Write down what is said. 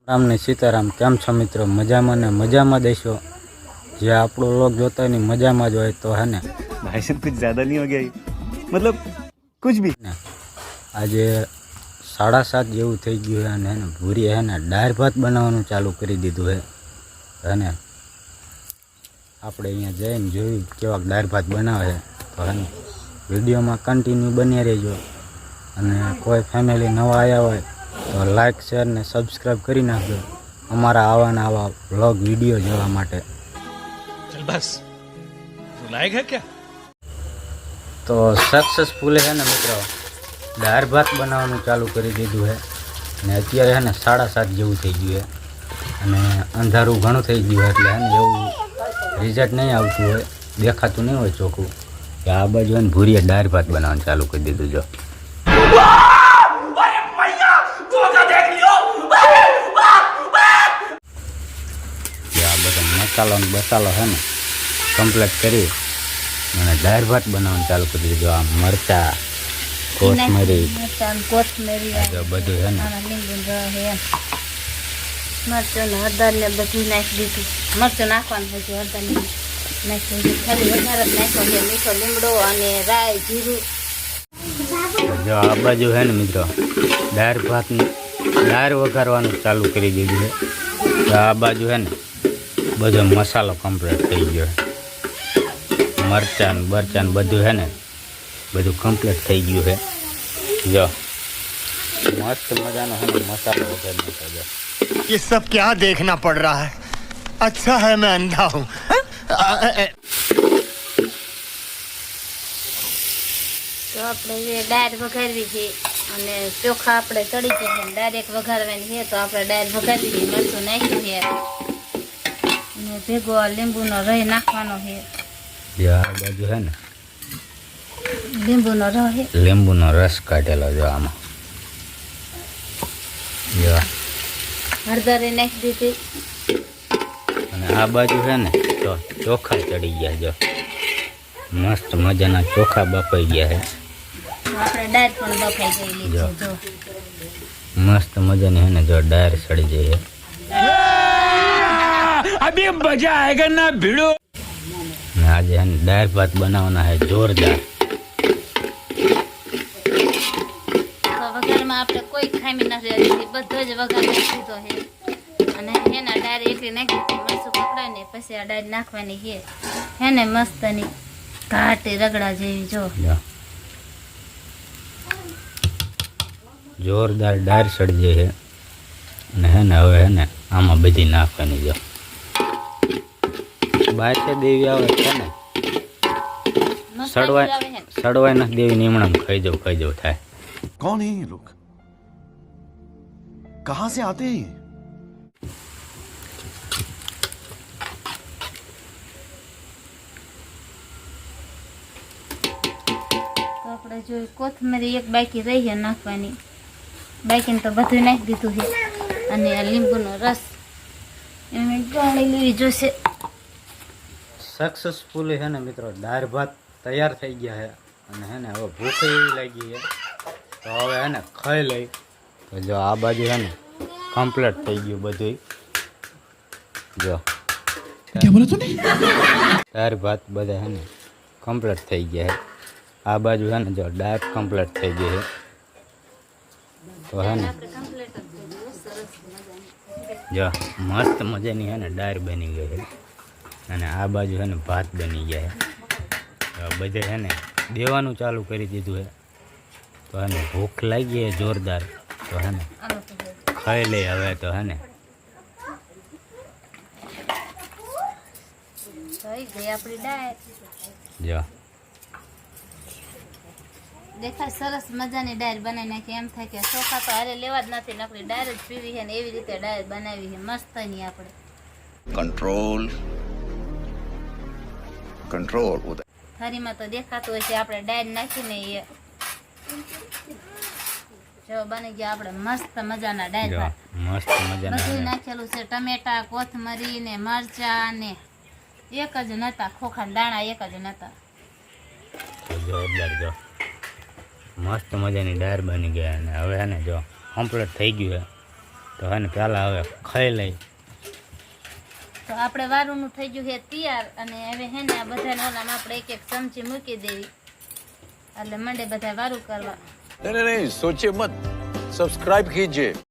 राम ने सीताराम केम छो मित्रों मजा में ने मजा में देशो जे आपणो लोग जोता है मजा में जो है तो है ने भाई साहब कुछ ज़्यादा नहीं हो गया ये? मतलब कुछ भी आज 7:30 जेवू थई गयुं है ने भूरी है ने दाळ भात बनावવાનું चालू करी दीधुं है ने आपणे अहींया जईने जोयुं केवा दाळ भात बनावे तो है ने विडियो में कन्टिन्यू बने रहिजो अने कोई फैमिली नवा आया होय तो लाइक शेर ने सब्सक्राइब करी नाखजो अमारा आवा ने आवा व्लॉग विडियो जोवा माटे। चल बस लायक है क्या? तो सक्सेसफुल है ने मित्रों दाळ भात बनावવાનું चालू करी दीधुं है ने अत्यारे है ने 7:30 जेवुं थई गयुं है अने अंधारुं घणुं थई गयुं है એટલે है ने एवुं रिजल्ट नहीं आवतुं होय देखातुं नहीं होय चोखुं के आ बाजु है ने भूरिया दाळ भात बनावવાનું चालू करी दीधुं। जो मसालो बसालो है ने कम्प्लीट करी मैंने दाळ भात बनावવાનું चालू कर दीधुं। आ मरचा कोथमरी जो बधुं है ने मरचो ने हळदर ने बधुं नाखी दीधुं। मरचो नाखवानुं हजू हळदर ने नाखी दीधुं खाली वघार ज नाख्यो छे मीठो લીમડો અને રાઈ જીરું। जो आ बाजू है ने मित्रों दाळ भात दाळ वघारवानुं चालू करी दीधुं है। तो आ बाजू है ने बधो मसालो कम्प्लीट थई गयो है मरचा बरचा बधुं है ने बधुं कम्प्लीट थई गयुं है। जो मस्त मजानो है ने मसालो वगैरह नाख्यो। जो ये सब क्या देखना पड़ रहा है? अच्छा है मैं अंधा हूँ। तो આપણે જે દાળ વઘારવી છે અને ચોખા આપણે તળી છે ડાયરેક્ટ વઘારવાની છે તો આપણે દાળ વઘારી દીધી મરચું નાખ્યું છે અને ભેગો આ લીંબુનો રસ નાખવાનો છે। जो आ बाजू है ने લીંબુનો રસ છે લીંબુનો રસ કાઢેલો जो आमां जो હળદર નાખી દીધી અને આ બાજુ है ने तो चोखा चढ़ी गया। जो मस्त मजाना चोखा बफाई गया है। આપણે દાળ પણ બફાઈ ગયેલી છે। જો मस्त मजानी है ने जो दाળ सड़ी गई है। अभी मजा आएगा ना भिड़ो। आज है ने दाळ भात बनावना है जोरदार। તો વઘારમાં આપણે કોઈ ખામી નથી હતી બધો જ વઘાર નાખી દીધો છે અને એના દાળ એકલી નાખી દીધી મરચું પકડાઈને પછી આ દાળ નાખવાની છે હે ને મસ્તની ઘાટી રગડા જેવી। જો जोरदार दाળ सड़ी गई है અને है ने हवे है ने आमा बधी नाखवानी। जो बाचे देवी आवे छे ने सड़वाय न देवी नीमणम खाई जाओ थाय। कौन है ये लोग? कहां से आते हैं? તો આપણે જો કોથમરી એક બાકી રહી છે નાખવાની બાકીને તો બધું નાખી દીધું છે અને આ લીંબુનો રસ એમાં ગાળી લેવી જોશે। सक्सेसफुल है ने मित्रों दाळ भात तैयार थई गया है અને है ने હવે ભૂખ એવી લાગી है तो હવે है ने खाई लई। तो जो आ बाजू है ने कम्प्लीट थई गયું બધું। जो क्या बोला तूने? दाळ भात બધા है ने कम्प्लीट थई गया है। आ बाजू है ने जो दाળ कम्प्लीट थई गई है तो है ने जो मस्त मजानी है ने दाળ बनी गई है અને આ બાજુ है ने भात बनी गया है। तो બધે है ने देवानुं चालू करी दीधुं है। तो है ने भूख लागी है जोरदार तो है ने खाई ले हवे। तो है ने થઈ ગઈ આપણી દાળ। जो દેખાય સરસ મજાની દાળ બનાવી નાખી એમ થાય કે ચોખા તો હારે લેવા જ નથી નકરી દાળ જ પીવી છે ને એવી રીતે દાળ બનાવી છે મસ્તની આપણે। कंट्रोल कंट्रोल उधर થાળીમાં તો દેખાતું હોય છે આપણે દાળ નાખીને એ જો બની ગયા આપણે મસ્ત મજાના દાળ जो ભાત। मस्त मजाना બધું નાખેલું છે ટમેટા કોથમરી ને મરચા ને એક જ નતા ખોખા દાણા એક જ નતા। तो जोरदार जो मस्त मजानी दाળ बनी गई है। हवे है ने जो कम्प्लीट थई गयुं है તો એને પહેલાં હવે ખાઈ લઈ. તો આપણે વારુંનું થઈ ગયું છે તૈયાર અને હવે હે ને આ બધાને ઓલામાં આપણે એક એક ચમચી મૂકી દેવી એટલે મંડે બધા વારું કરવા. नहीं नहीं नहीं सोचिए मत सब्सक्राइब कीजिए.